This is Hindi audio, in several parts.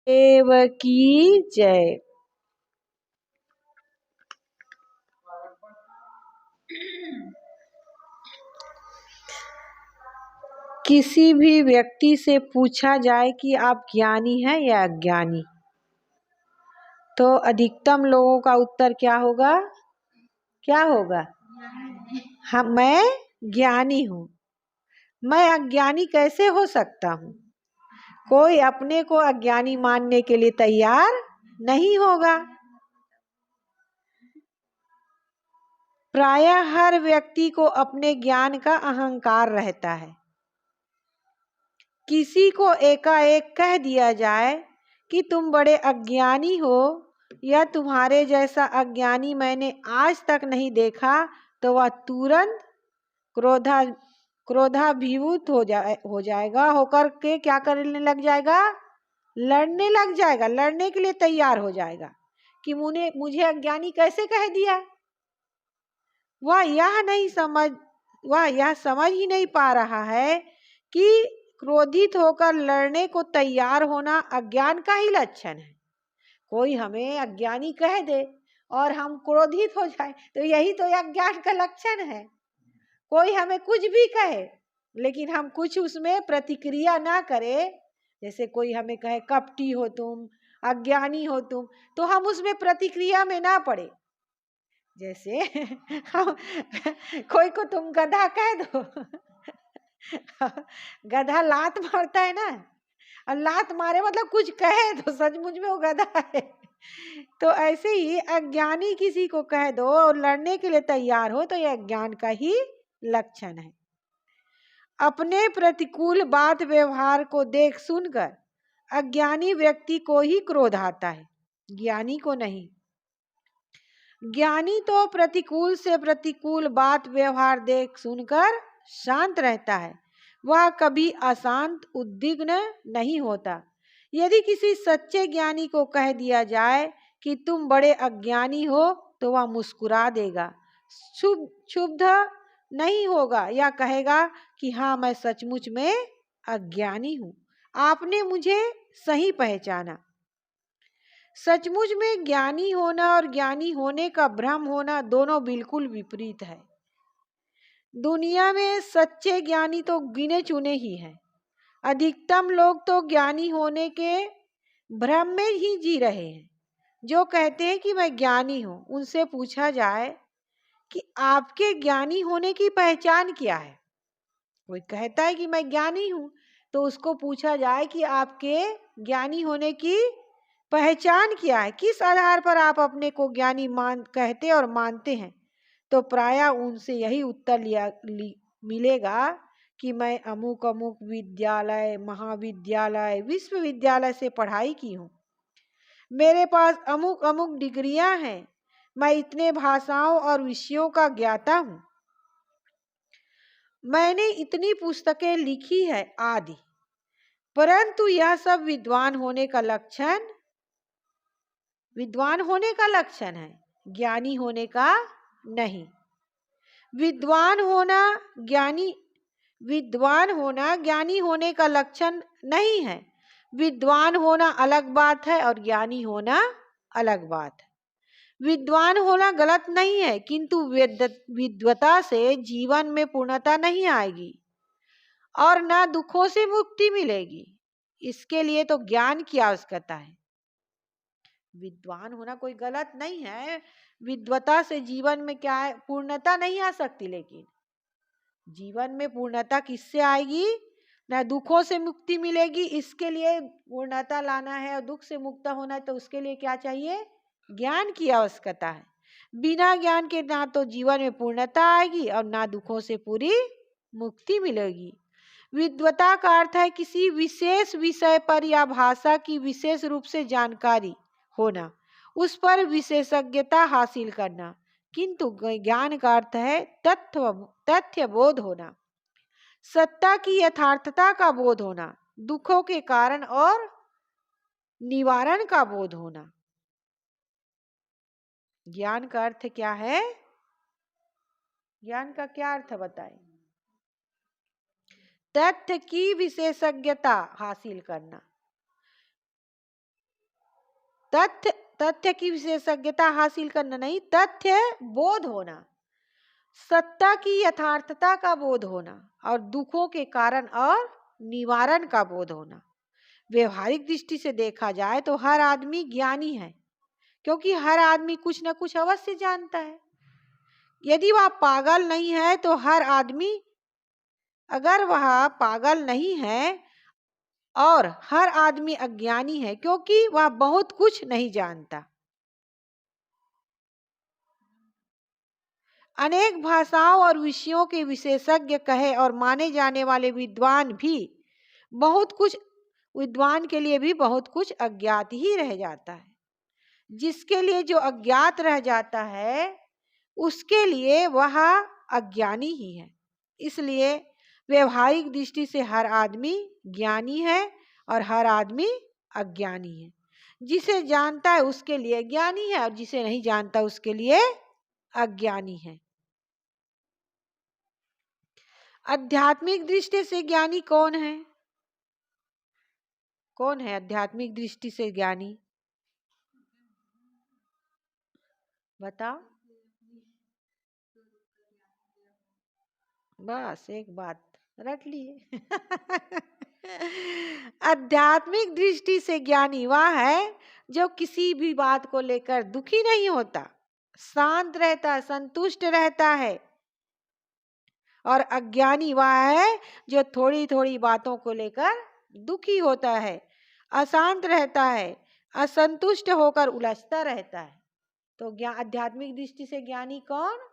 देव की जय। किसी भी व्यक्ति से पूछा जाए कि आप ज्ञानी हैं या अज्ञानी, तो अधिकतम लोगों का उत्तर क्या होगा? क्या होगा? हाँ, मैं ज्ञानी हूँ। मैं अज्ञानी कैसे हो सकता हूँ? कोई अपने को अज्ञानी मानने के लिए तैयार नहीं होगा। प्रायः हर व्यक्ति को अपने ज्ञान का अहंकार रहता है। किसी को एकाएक कह दिया जाए कि तुम बड़े अज्ञानी हो या तुम्हारे जैसा अज्ञानी मैंने आज तक नहीं देखा, तो वह तुरंत क्रोधाभिभूत हो जाएगा। होकर के क्या करने लग जाएगा? लड़ने लग जाएगा, लड़ने के लिए तैयार हो जाएगा कि मुझे अज्ञानी कैसे कह दिया। वह यह समझ ही नहीं पा रहा है कि क्रोधित होकर लड़ने को तैयार होना अज्ञान का ही लक्षण है। कोई हमें अज्ञानी कह दे और हम क्रोधित हो जाए तो यही तो अज्ञान का लक्षण है। कोई हमें कुछ भी कहे लेकिन हम कुछ उसमें प्रतिक्रिया ना करें, जैसे कोई हमें कहे कपटी हो तुम, अज्ञानी हो तुम, तो हम उसमें प्रतिक्रिया में ना पड़े। जैसे हम कोई को तुम गधा कह दो गधा लात मारता है ना, और लात मारे मतलब कुछ कहे तो सचमुच में वो गधा है। तो ऐसे ही अज्ञानी किसी को कह दो और लड़ने के लिए तैयार हो तो यह अज्ञान का ही लक्षण है। अपने प्रतिकूल बात व्यवहार को देख सुनकर अज्ञानी व्यक्ति को ही क्रोध आता है, ज्ञानी को नहीं। ज्ञानी तो प्रतिकूल से प्रतिकूल बात व्यवहार देख सुनकर शांत रहता है। वह कभी अशांत उद्विग्न नहीं होता। यदि किसी सच्चे ज्ञानी को कह दिया जाए कि तुम बड़े अज्ञानी हो तो वह मुस्कुरा देगा, क्षुब्ध नहीं होगा या कहेगा कि हाँ, मैं सचमुच में अज्ञानी हूँ, आपने मुझे सही पहचाना। सचमुच में ज्ञानी होना और ज्ञानी होने का भ्रम होना दोनों बिल्कुल विपरीत है। दुनिया में सच्चे ज्ञानी तो गिने चुने ही हैं। अधिकतम लोग तो ज्ञानी होने के भ्रम में ही जी रहे हैं। जो कहते हैं कि मैं ज्ञानी हूं, उनसे पूछा जाए कि आपके ज्ञानी होने की पहचान क्या है। कोई कहता है कि मैं ज्ञानी हूं, तो उसको पूछा जाए कि आपके ज्ञानी होने की पहचान क्या है, किस आधार पर आप अपने को ज्ञानी कहते और मानते हैं, तो प्रायः उनसे यही उत्तर मिलेगा कि मैं अमुक अमुक विद्यालय, महाविद्यालय, विश्वविद्यालय से पढ़ाई की हूँ, मेरे पास अमुक अमुक डिग्रियां हैं, मैं इतने भाषाओं और विषयों का ज्ञाता हूँ, मैंने इतनी पुस्तकें लिखी है आदि। परंतु यह सब विद्वान होने का लक्षण है, ज्ञानी होने का नहीं। विद्वान होना ज्ञानी होने का लक्षण नहीं है। विद्वान होना अलग बात है और ज्ञानी होना अलग बात है। विद्वान होना गलत नहीं है, किंतु विद्वता से जीवन में पूर्णता नहीं आएगी और ना दुखों से मुक्ति मिलेगी। इसके लिए तो ज्ञान की आवश्यकता है। विद्वान होना कोई गलत नहीं है। विद्वता से जीवन में क्या है, पूर्णता नहीं आ सकती, लेकिन जीवन में पूर्णता किससे आएगी? ना दुखों से मुक्ति मिलेगी। इसके लिए पूर्णता लाना है और दुख से मुक्त होना है, तो उसके लिए क्या चाहिए? ज्ञान की आवश्यकता है। बिना ज्ञान के ना तो जीवन में पूर्णता आएगी और ना दुखों से पूरी मुक्ति मिलेगी। विद्वता का अर्थ है किसी विशेष विषय पर या भाषा की विशेष रूप से जानकारी होना, उस पर विशेषज्ञता हासिल करना। किंतु ज्ञान का अर्थ है तथ्य बोध होना, सत्ता की यथार्थता का बोध होना, दुखों के कारण और निवारण का बोध होना। ज्ञान का अर्थ क्या है? ज्ञान का क्या अर्थ बताएं? तथ्य की विशेषज्ञता हासिल करना। तथ्य तथ्य की विशेषज्ञता हासिल करना नहीं, तथ्य बोध होना, सत्ता की यथार्थता का बोध होना और दुखों के कारण और निवारण का बोध होना। व्यवहारिक दृष्टि से देखा जाए तो हर आदमी ज्ञानी है, क्योंकि हर आदमी कुछ न कुछ अवश्य जानता है। यदि वह पागल नहीं है तो हर आदमी, अगर वह पागल नहीं है और हर आदमी अज्ञानी है, क्योंकि वह बहुत कुछ नहीं जानता। अनेक भाषाओं और विषयों के विशेषज्ञ कहे और माने जाने वाले विद्वान भी बहुत कुछ, विद्वान के लिए भी बहुत कुछ अज्ञात ही रह जाता है। जिसके लिए जो अज्ञात रह जाता है उसके लिए वह अज्ञानी ही है। इसलिए व्यवहारिक दृष्टि से हर आदमी ज्ञानी है और हर आदमी अज्ञानी है। जिसे जानता है उसके लिए ज्ञानी है और जिसे नहीं जानता उसके लिए अज्ञानी है। आध्यात्मिक दृष्टि से ज्ञानी कौन है? कौन है आध्यात्मिक दृष्टि से ज्ञानी? बताओ। बस एक बात रट लिए। आध्यात्मिक दृष्टि से ज्ञानी वह है जो किसी भी बात को लेकर दुखी नहीं होता, शांत रहता है, संतुष्ट रहता है। और अज्ञानी वह है जो थोड़ी थोड़ी बातों को लेकर दुखी होता है, अशांत रहता है, असंतुष्ट होकर उलझता रहता है। तो आध्यात्मिक दृष्टि से ज्ञानी कौन?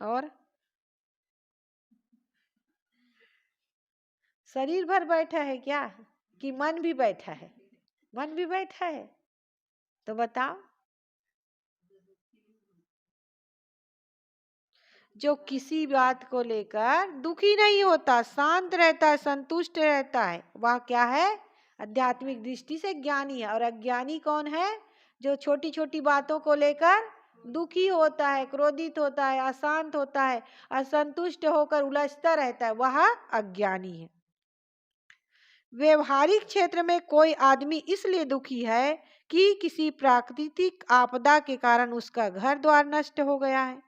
और शरीर भर बैठा है क्या, कि मन भी बैठा है? मन भी बैठा है, तो बताओ। जो किसी बात को लेकर दुखी नहीं होता, शांत रहता है, संतुष्ट रहता है, वह क्या है? आध्यात्मिक दृष्टि से ज्ञानी है। और अज्ञानी कौन है? जो छोटी छोटी बातों को लेकर दुखी होता है, क्रोधित होता है, अशांत होता है, असंतुष्ट होकर उलझता रहता है, वह अज्ञानी है। व्यवहारिक क्षेत्र में कोई आदमी इसलिए दुखी है कि किसी प्राकृतिक आपदा के कारण उसका घर द्वार नष्ट हो गया है,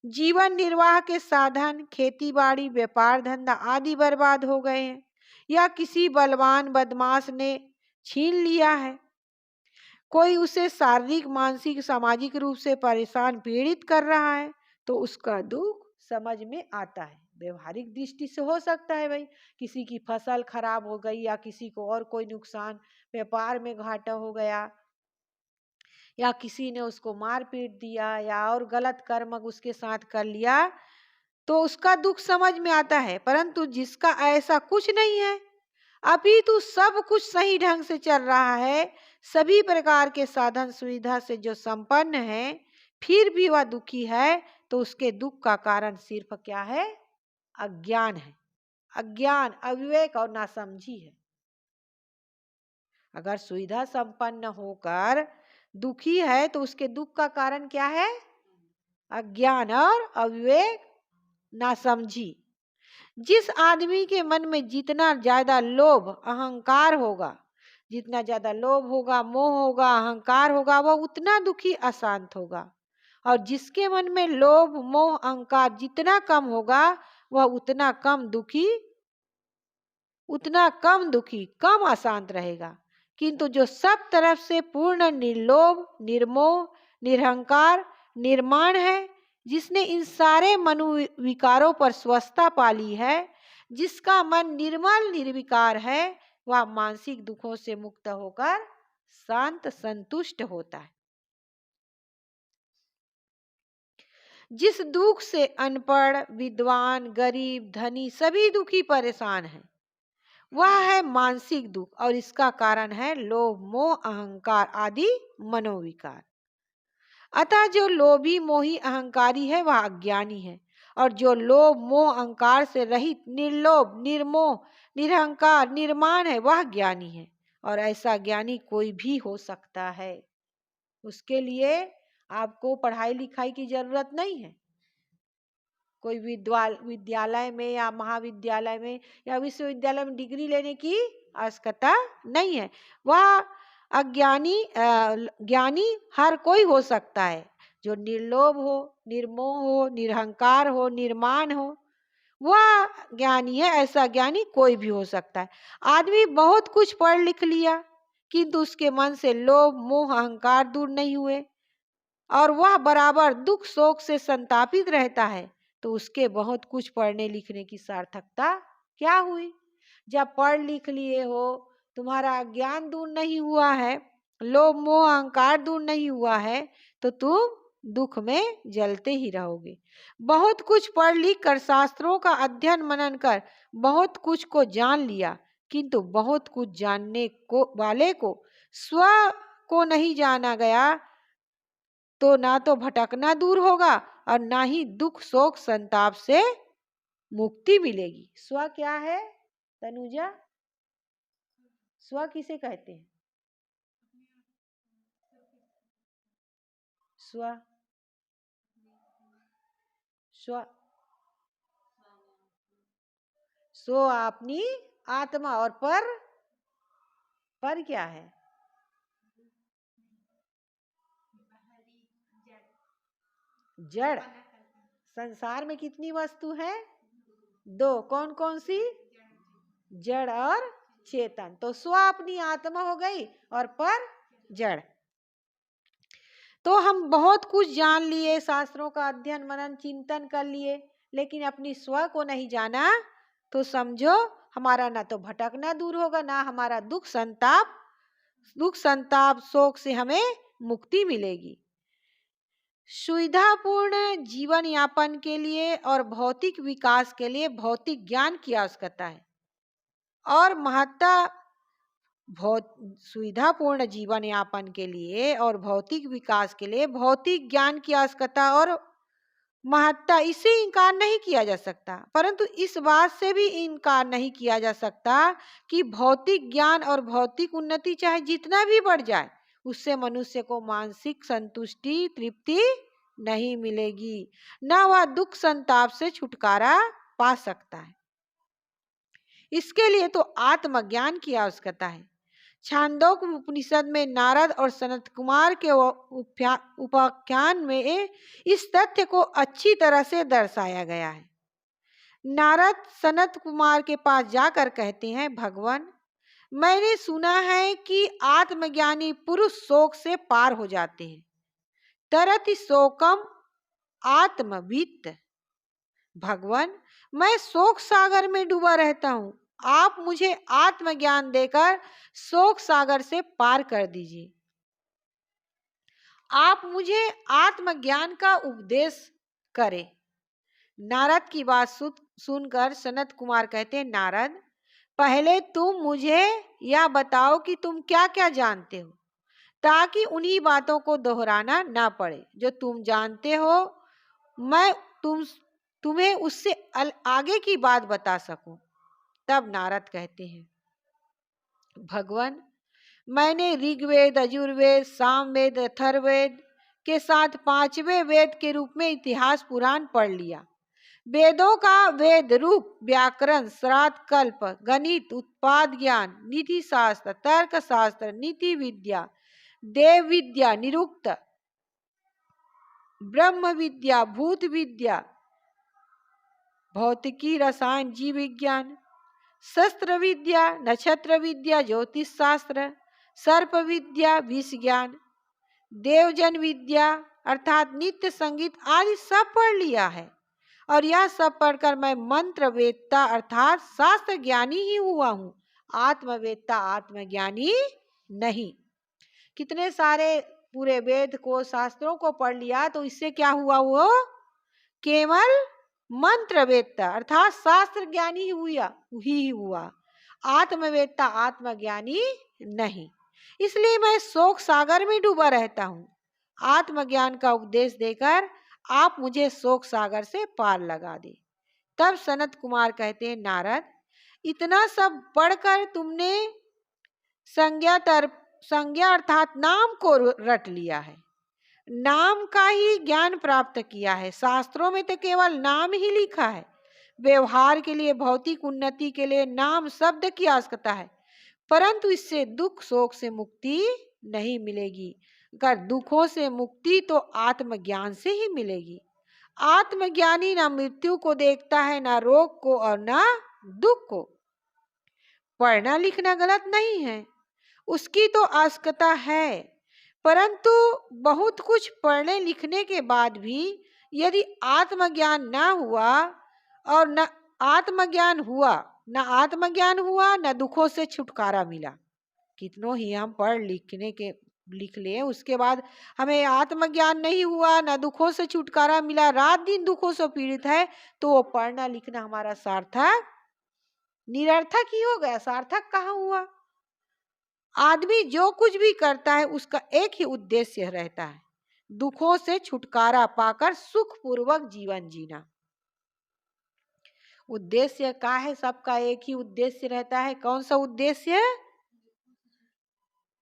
जीवन निर्वाह के साधन, खेती बाड़ी, व्यापार धंधा आदि बर्बाद हो गए हैं, या किसी बलवान बदमाश ने छीन लिया है। कोई उसे शारीरिक, मानसिक, सामाजिक रूप से परेशान, पीड़ित कर रहा है, तो उसका दुख समझ में आता है। व्यवहारिक दृष्टि से हो सकता है भाई, किसी की फसल खराब हो गई या किसी को और कोई नुकसान, व्यापार में घाटा हो गया, या किसी ने उसको मार पीट दिया या और गलत कर्म उसके साथ कर लिया, तो उसका दुख समझ में आता है। परंतु जिसका ऐसा कुछ नहीं है, अभी तो सब कुछ सही ढंग से चल रहा है, सभी प्रकार के साधन सुविधा से जो संपन्न है, फिर भी वह दुखी है, तो उसके दुख का कारण सिर्फ क्या है? अज्ञान है। अज्ञान, अविवेक और नासमझी है। अगर सुविधा संपन्न होकर दुखी है तो उसके दुख का कारण क्या है? अज्ञान और अविवेक, नासमझी। जिस आदमी के मन में जितना ज्यादा लोभ अहंकार होगा, जितना ज्यादा लोभ होगा, मोह होगा, अहंकार होगा, वह उतना दुखी अशांत होगा। और जिसके मन में लोभ मोह अहंकार जितना कम होगा, वह उतना कम दुखी, कम अशांत रहेगा। किंतु जो सब तरफ से पूर्ण निर्लोभ, निर्मोह, निरहंकार, निर्माण है, जिसने इन सारे मनोविकारों पर स्वस्थता पाली है, जिसका मन निर्मल निर्विकार है, वह मानसिक दुखों से मुक्त होकर शांत संतुष्ट होता है। जिस दुख से अनपढ़, विद्वान, गरीब, धनी सभी दुखी परेशान हैं, वह है मानसिक दुख, और इसका कारण है लोभ मोह अहंकार आदि मनोविकार। अतः जो लोभी मोही अहंकारी है वह अज्ञानी है, और जो लोभ मोह अहंकार से रहित, निर्लोभ, निर्मोह, निरहंकार, निर्माण है, वह ज्ञानी है। और ऐसा ज्ञानी कोई भी हो सकता है। उसके लिए आपको पढ़ाई लिखाई की जरूरत नहीं है। कोई विद्यालय में या महाविद्यालय में या विश्वविद्यालय में डिग्री लेने की आवश्यकता नहीं है। वह ज्ञानी हर कोई हो सकता है, जो निर्लोभ हो, निर्मोह हो, निरहंकार हो, निर्माण हो, वह ज्ञानी है। ऐसा ज्ञानी कोई भी हो सकता है। आदमी बहुत कुछ पढ़ लिख लिया किंतु उसके मन से लोभ मोह अहंकार दूर नहीं हुए और वह बराबर दुख शोक से संतापित रहता है, तो उसके बहुत कुछ पढ़ने लिखने की सार्थकता क्या हुई? जब पढ़ लिख लिए हो, तुम्हारा ज्ञान दूर नहीं हुआ है, लोभ मोह अहंकार दूर नहीं हुआ है, तो तुम दुख में जलते ही रहोगे। बहुत कुछ पढ़ लिख कर, शास्त्रों का अध्ययन मनन कर बहुत कुछ को जान लिया, किंतु बहुत कुछ जानने को वाले को स्व को नहीं जाना गया, तो ना तो भटकना दूर होगा और ना ही दुख शोक संताप से मुक्ति मिलेगी। स्व क्या है तनुजा? स्व किसे कहते हैं? स्व स्व स्व अपनी आत्मा। और पर क्या है? जड़। संसार में कितनी वस्तु है? दो। कौन कौन सी? जड़ और चेतन। तो स्व अपनी आत्मा हो गई और पर जड़। तो हम बहुत कुछ जान लिए, शास्त्रों का अध्ययन मनन चिंतन कर लिए, लेकिन अपनी स्व को नहीं जाना, तो समझो हमारा ना तो भटकना दूर होगा, ना हमारा दुख संताप शोक से हमें मुक्ति मिलेगी। सुविधापूर्ण जीवन यापन के लिए और भौतिक विकास के लिए भौतिक ज्ञान की आवश्यकता है। और सुविधापूर्ण जीवन यापन के लिए और भौतिक विकास के लिए भौतिक ज्ञान की आवश्यकता और महत्ता, इससे इनकार नहीं किया जा सकता। परंतु इस बात से भी इनकार नहीं किया जा सकता कि भौतिक ज्ञान और भौतिक उन्नति चाहे जितना भी बढ़ जाए, उससे मनुष्य को मानसिक संतुष्टि तृप्ति नहीं मिलेगी, न वह दुख संताप से छुटकारा पा सकता है। इसके लिए तो आत्मज्ञान की आवश्यकता है। छांदोग्य उपनिषद में नारद और सनत कुमार के उपाख्यान में इस तथ्य को अच्छी तरह से दर्शाया गया है। नारद सनत कुमार के पास जाकर कहते हैं, भगवान, मैंने सुना है कि आत्मज्ञानी पुरुष शोक से पार हो जाते हैं। तरति शोकम आत्मवित्त। भगवान, मैं शोक सागर में डूबा रहता हूँ, आप मुझे आत्मज्ञान देकर शोक सागर से पार कर दीजिए। आप मुझे आत्मज्ञान का उपदेश करें। नारद की बात सुनकर सनत कुमार कहते हैं, नारद, पहले तुम मुझे यह बताओ कि तुम क्या क्या जानते हो, ताकि उन्हीं बातों को दोहराना ना पड़े जो तुम जानते हो, मैं तुम्हें उससे आगे की बात बता सकूं। तब नारद कहते हैं, भगवान, मैंने ऋग्वेद, यजुर्वेद, सामवेद, अथर्ववेद के साथ पांचवें वेद के रूप में इतिहास पुराण पढ़ लिया। वेदों का वेद रूप, व्याकरण, श्राद्ध, कल्प, गणित, उत्पाद ज्ञान, निधि शास्त्र, तर्क शास्त्र, नीति विद्या, देव विद्या, निरुक्त, ब्रह्म विद्या, भूत विद्या, भौतिकी, रसायन, जीव विज्ञान, शस्त्र विद्या, नक्षत्र विद्या, ज्योतिष शास्त्र, सर्प विद्या, विष ज्ञान, देवजन विद्या अर्थात नित्य संगीत आदि सब पढ़ लिया है। और यह सब पढ़कर मैं मंत्र वेदता अर्थात शास्त्र ज्ञानी ही हुआ हूँ, आत्मवेदता आत्मज्ञानी नहीं। कितने सारे पूरे वेद को शास्त्रों को पढ़ लिया, तो इससे क्या हुआ? वो केवल मंत्रवेदता अर्थात शास्त्र ज्ञानी हुआ, आत्मवेदता आत्मज्ञानी नहीं। इसलिए मैं शोक सागर में डूबा रहता हूँ। आत्मज्ञान का उपदेश देकर आप मुझे शोक सागर से पार लगा दे। तब सनत कुमार कहते हैं, नारद, इतना सब पढ़कर तुमने संज्ञा अर्थात नाम को रट लिया है। नाम का ही ज्ञान प्राप्त किया है। शास्त्रों में तो केवल नाम ही लिखा है। व्यवहार के लिए, भौतिक उन्नति के लिए नाम शब्द की आवश्यकता है, परंतु इससे दुख शोक से मुक्ति नहीं मिलेगी। अगर दुखों से मुक्ति तो आत्मज्ञान से ही मिलेगी। आत्मज्ञानी ना मृत्यु को देखता है, ना रोग को और ना दुख को। पढ़ना लिखना गलत नहीं है, उसकी तो आवश्यकता है, परंतु बहुत कुछ पढ़ने लिखने के बाद भी यदि आत्मज्ञान ना हुआ और न आत्मज्ञान हुआ न दुखों से छुटकारा मिला। कितनों ही हम पढ़ लिख लिए, उसके बाद हमें आत्मज्ञान नहीं हुआ, न दुखों से छुटकारा मिला, रात दिन दुखों से पीड़ित है, तो वो पढ़ना लिखना हमारा सार्थक निरर्थक ही हो गया, सार्थक कहाँ हुआ। आदमी जो कुछ भी करता है उसका एक ही उद्देश्य रहता है, दुखों से छुटकारा पाकर सुखपूर्वक जीवन जीना। उद्देश्य क्या है? सबका एक ही उद्देश्य रहता है। कौन सा उद्देश्य?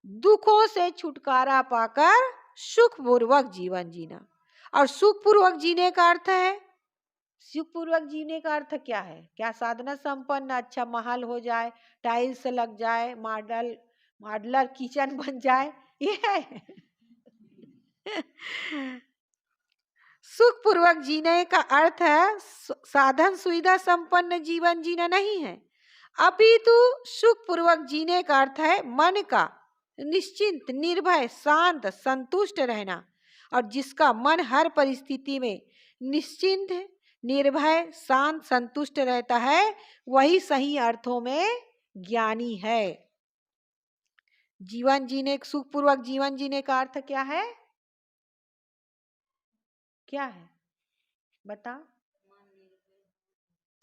दुखों से छुटकारा पाकर सुखपूर्वक जीवन जीना। और सुखपूर्वक जीने का अर्थ है, सुखपूर्वक जीने का अर्थ क्या है? क्या साधना संपन्न अच्छा महल हो जाए, टाइल्स लग जाए, मॉडलर किचन बन जाए, ये है? सुखपूर्वक जीने का अर्थ है साधन सुविधा संपन्न जीवन जीना नहीं है, अपितु सुखपूर्वक जीने का अर्थ है मन का निश्चिंत, निर्भय, शांत, संतुष्ट रहना। और जिसका मन हर परिस्थिति में निश्चिंत, निर्भय, शांत, संतुष्ट रहता है, वही सही अर्थों में ज्ञानी है। जीवन जीने, सुखपूर्वक जीवन जीने का अर्थ क्या है? क्या है बता?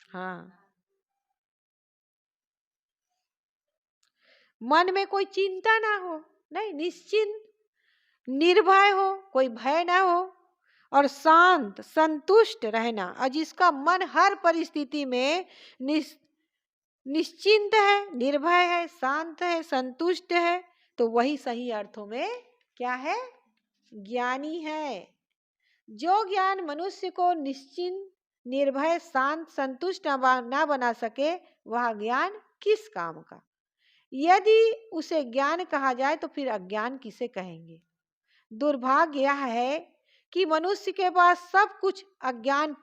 हाँ, मन में कोई चिंता ना हो, नहीं, निश्चिंत, निर्भय हो, कोई भय ना हो, और शांत संतुष्ट रहना। और जिसका मन हर परिस्थिति में निश्चिंत है, निर्भय है, शांत है, संतुष्ट है, तो वही सही अर्थों में क्या है? ज्ञानी है। जो ज्ञान मनुष्य को निश्चिंत, निर्भय, शांत, संतुष्ट ना बना सके, वह ज्ञान किस काम का? यदि उसे ज्ञान कहा जाए तो फिर अज्ञान किसे कहेंगे? दुर्भाग्य यह है कि मनुष्य सब कुछ अज्ञान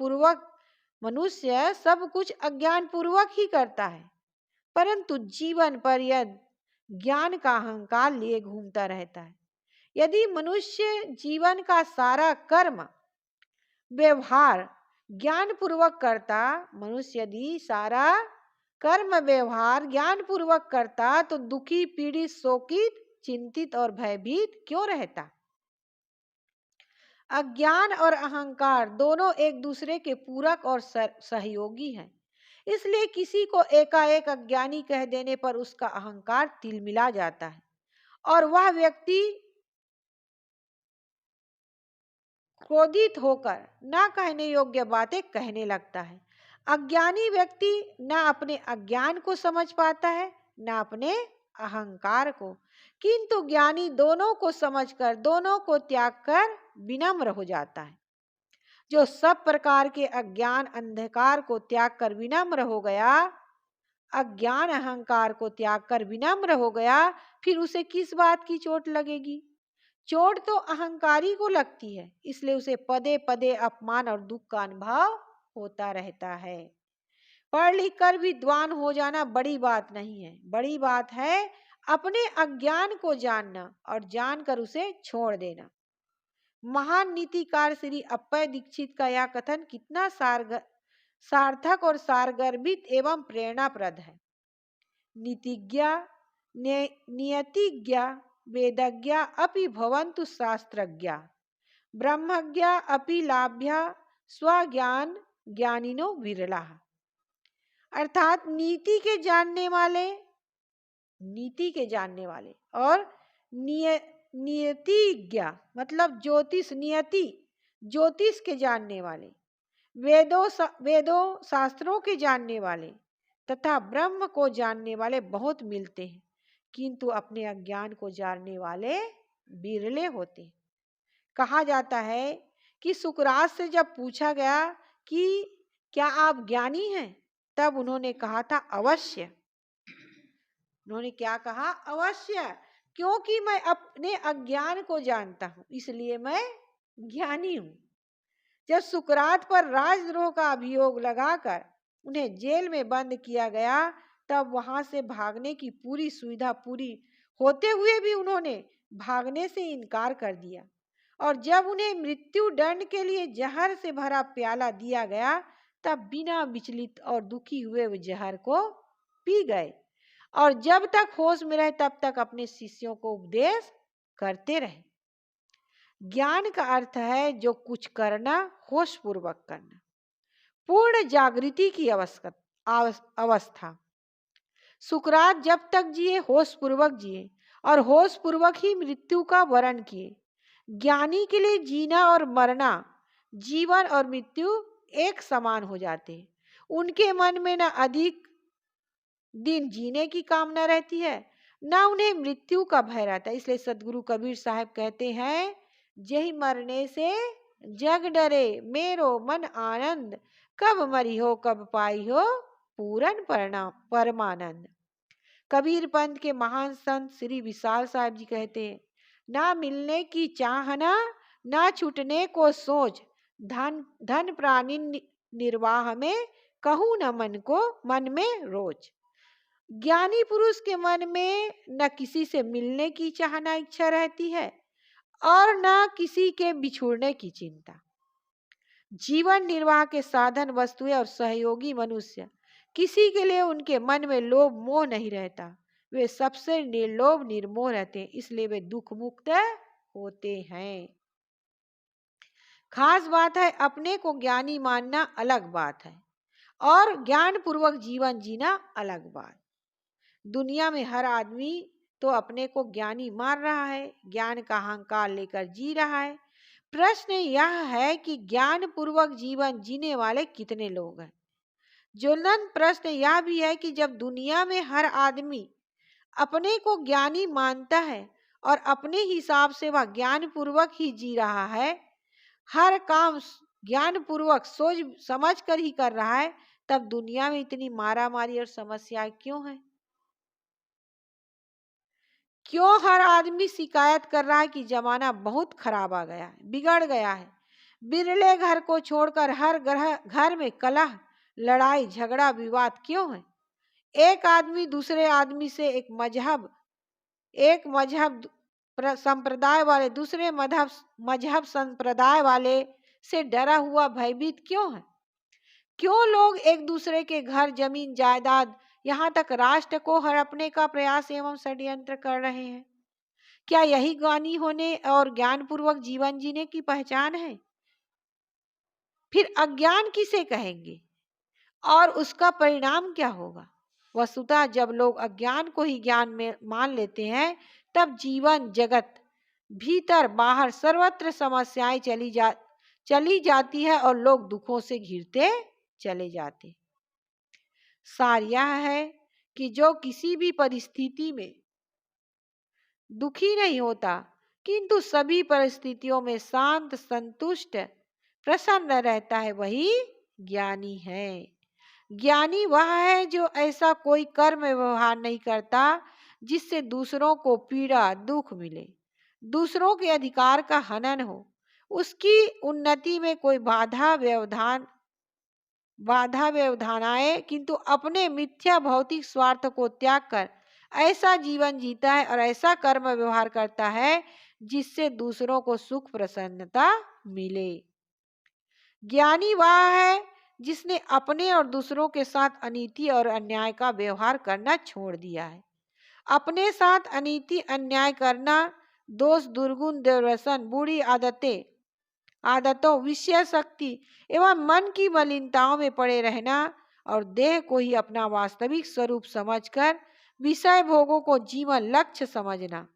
पूर्वक ही करता है, परंतु जीवन पर्यंत ज्ञान का अहंकार लिए घूमता रहता है। यदि मनुष्य जीवन का सारा कर्म व्यवहार ज्ञान पूर्वक करता, मनुष्य यदि सारा कर्म व्यवहार ज्ञान पूर्वक करता, तो दुखी, पीड़ित, शोकित, चिंतित और भयभीत क्यों रहता? अज्ञान और अहंकार दोनों एक दूसरे के पूरक और सहयोगी हैं। इसलिए किसी को एकाएक अज्ञानी कह देने पर उसका अहंकार तिलमिला जाता है और वह व्यक्ति क्रोधित होकर ना कहने योग्य बातें कहने लगता है। अज्ञानी व्यक्ति ना अपने अज्ञान को समझ पाता है, ना अपने अहंकार को, किंतु ज्ञानी दोनों को समझकर, दोनों को त्याग कर विनम्र हो जाता है। जो सब प्रकार के अज्ञान अंधकार को त्याग कर विनम्र हो गया, अज्ञान अहंकार को त्याग कर विनम्र हो गया, फिर उसे किस बात की चोट लगेगी? चोट तो अहंकारी को लगती है, इसलिए उसे पदे पदे अपमान और दुख का अनुभव होता रहता है। पढ़ लिख कर विद्वान हो जाना बड़ी बात नहीं है, बड़ी बात है अपने अज्ञान को जानना और जानकर उसे छोड़ देना। महान नीतिकार श्री अप्पय दीक्षित का यह कथन कितना सार्थक और सारगर्भित एवं प्रेरणाप्रद है। नीतिज्ञ नियतिज्ञ वेदज्ञ अपि भवन्तु शास्त्रज्ञ, ब्रह्मज्ञ अपि लाभ्य स्वज्ञान ज्ञानिनो विरला। अर्थात नीति के जानने वाले और नियतिज्ञ मतलब ज्योतिष के जानने वाले, वेदों शास्त्रों के जानने वाले तथा ब्रह्म को जानने वाले बहुत मिलते हैं, किंतु अपने अज्ञान को जानने वाले बिरले होते हैं। कहा जाता है कि सुकरात से जब पूछा गया कि क्या आप ज्ञानी हैं, तब उन्होंने कहा था अवश्य। उन्होंने क्या कहा? अवश्य, क्योंकि मैं अपने अज्ञान को जानता हूं, इसलिए मैं ज्ञानी हूं। जब सुकरात पर राजद्रोह का अभियोग लगाकर उन्हें जेल में बंद किया गया, तब वहां से भागने की पूरी सुविधा पूरी होते हुए भी उन्होंने भागने से इनकार कर दिया। और जब उन्हें मृत्यु दंड के लिए जहर से भरा प्याला दिया गया, तब बिना विचलित और दुखी हुए वे जहर को पी गए और जब तक होश में रहे तब तक अपने शिष्यों को उपदेश करते रहे। ज्ञान का अर्थ है जो कुछ करना होश पूर्वक करना, पूर्ण जागृति की अवस्था। सुकरात जब तक जिए होश पूर्वक जिए और होश पूर्वक ही मृत्यु का वरण किए। ज्ञानी के लिए जीना और मरना, जीवन और मृत्यु एक समान हो जाते हैं। उनके मन में न अधिक दिन जीने की कामना रहती है, न उन्हें मृत्यु का भय रहता है। इसलिए सदगुरु कबीर साहब कहते हैं, जही मरने से जग डरे, मेरो मन आनंद, कब मरी हो कब पाई हो पूरन परमानंद। कबीर पंथ के महान संत श्री विशाल साहब जी कहते हैं, ना मिलने की चाहना, ना छूटने को सोच, धन धन प्राणी निर्वाह में, कहूँ न मन में रोज। ज्ञानी पुरुष के मन में न किसी से मिलने की चाहना इच्छा रहती है और न किसी के बिछुड़ने की चिंता। जीवन निर्वाह के साधन वस्तुएं और सहयोगी मनुष्य, किसी के लिए उनके मन में लोभ मोह नहीं रहता। वे सबसे निर्लोभ निर्मोह रहते हैं, इसलिए वे दुख मुक्त होते हैं। खास बात है, अपने को ज्ञानी मानना अलग बात है और ज्ञान पूर्वक जीवन जीना अलग बात। दुनिया में हर आदमी तो अपने को ज्ञानी मान रहा है, ज्ञान का अहंकार लेकर जी रहा है। प्रश्न यह है कि ज्ञान पूर्वक जीवन जीने वाले कितने लोग हैं। ज्वलंत प्रश्न यह भी है कि जब दुनिया में हर आदमी अपने को ज्ञानी मानता है और अपने हिसाब से वह ज्ञान पूर्वक ही जी रहा है, हर काम ज्ञान पूर्वक सोच समझ कर ही कर रहा है, तब दुनिया में इतनी मारामारी और समस्याएं क्यों है? क्यों हर आदमी शिकायत कर रहा है कि जमाना बहुत खराब आ गया है, बिगड़ गया है। बिरले घर को छोड़कर हर घर में कलह, लड़ाई, झगड़ा, विवाद क्यों है? एक आदमी दूसरे आदमी से एक मजहब संप्रदाय वाले दूसरे मजहब संप्रदाय वाले से डरा हुआ भयभीत क्यों है? क्यों लोग एक दूसरे के घर, जमीन, जायदाद, यहाँ तक राष्ट्र को हड़पने का प्रयास एवं षड्यंत्र कर रहे हैं? क्या यही ज्ञानी होने और ज्ञान पूर्वक जीवन जीने की पहचान है? फिर अज्ञान किसे कहेंगे और उसका परिणाम क्या होगा? वस्तुतः जब लोग अज्ञान को ही ज्ञान में मान लेते हैं, तब जीवन जगत भीतर बाहर सर्वत्र समस्याएं चली जाती है और लोग दुखों से घिरते चले जाते। सार यह है कि जो किसी भी परिस्थिति में दुखी नहीं होता, किंतु सभी परिस्थितियों में शांत, संतुष्ट, प्रसन्न रहता है, वही ज्ञानी है। ज्ञानी वह है जो ऐसा कोई कर्म व्यवहार नहीं करता जिससे दूसरों को पीड़ा, दुख मिले, दूसरों के अधिकार का हनन हो, उसकी उन्नति में कोई बाधा व्यवधान आए, किंतु अपने मिथ्या भौतिक स्वार्थ को त्याग कर ऐसा जीवन जीता है और ऐसा कर्म व्यवहार करता है जिससे दूसरों को सुख प्रसन्नता मिले। ज्ञानी वह है जिसने अपने और दूसरों के साथ अनीति और अन्याय का व्यवहार करना छोड़ दिया है। अपने साथ अनीति अन्याय करना, दोष, दुर्गुण, दुर्व्यसन, बुरी आदतों, विषय शक्ति एवं मन की मलिनताओं में पड़े रहना और देह को ही अपना वास्तविक स्वरूप समझकर विषय भोगों को जीवन लक्ष्य समझना,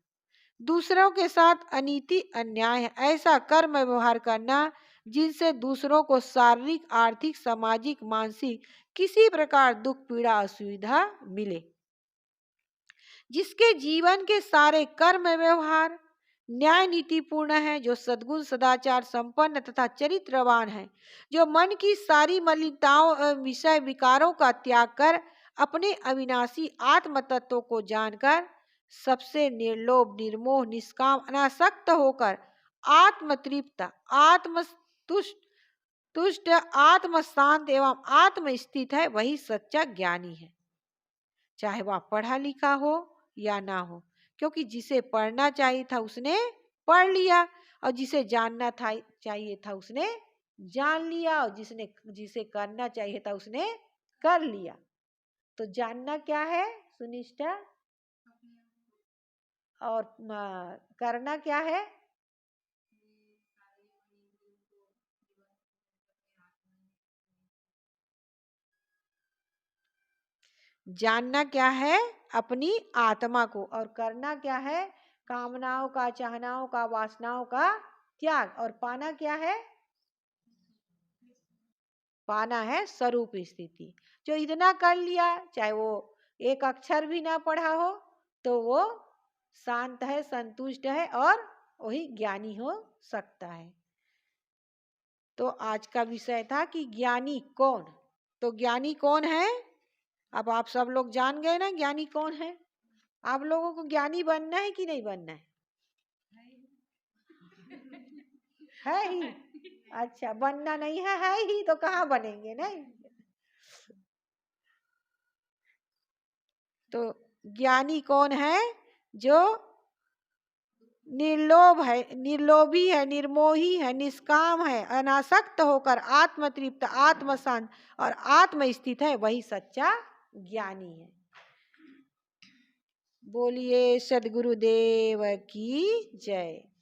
दूसरों के साथ अनीति अन्याय ऐसा कर्म व्यवहार करना जिनसे दूसरों को शारीरिक, आर्थिक, सामाजिक, मानसिक किसी प्रकार दुख, पीड़ा, असुविधा मिले, जिसके जीवन के सारे कर्म व्यवहार न्याय नीतिपूर्ण है, जो सद्गुण सदाचार संपन्न तथा चरित्रवान है, जो मन की सारी मलिनताओं विषय विकारों का त्याग कर अपने अविनाशी आत्म तत्व को जानकर सबसे निर्लोभ निर्मोह निष्काम अनासक्त होकर आत्म तृप्त आत्म तुष्ट तुष्ट आत्म शांत एवं आत्म स्थित है, वही सच्चा ज्ञानी है। चाहे वह पढ़ा लिखा हो या ना हो, क्योंकि जिसे पढ़ना चाहिए था उसने पढ़ लिया, और जिसे जानना था चाहिए था उसने जान लिया, और जिसे करना चाहिए था उसने कर लिया। तो जानना क्या है? सुनिष्ठा। और करना क्या है? जानना क्या है? अपनी आत्मा को। और करना क्या है? कामनाओं का, चाहनाओं का, वासनाओं का त्याग। और पाना क्या है? पाना है स्वरूप स्थिति। जो इतना कर लिया, चाहे वो एक अक्षर भी ना पढ़ा हो, तो वो शांत है, संतुष्ट है, और वही ज्ञानी हो सकता है। तो आज का विषय था कि ज्ञानी कौन। तो ज्ञानी कौन है? अब आप सब लोग जान गए ना ज्ञानी कौन है। आप लोगों को ज्ञानी बनना है कि नहीं बनना है? है ही। अच्छा, बनना नहीं है ही तो कहाँ बनेंगे? नहीं। तो ज्ञानी कौन है? जो निर्लोभ है, निर्लोभी है, निर्मोही है, निष्काम है, अनासक्त होकर आत्म तृप्त, आत्म शांत और आत्म स्थित है, वही सच्चा ज्ञानी है। बोलिए सद्गुरुदेव की जय।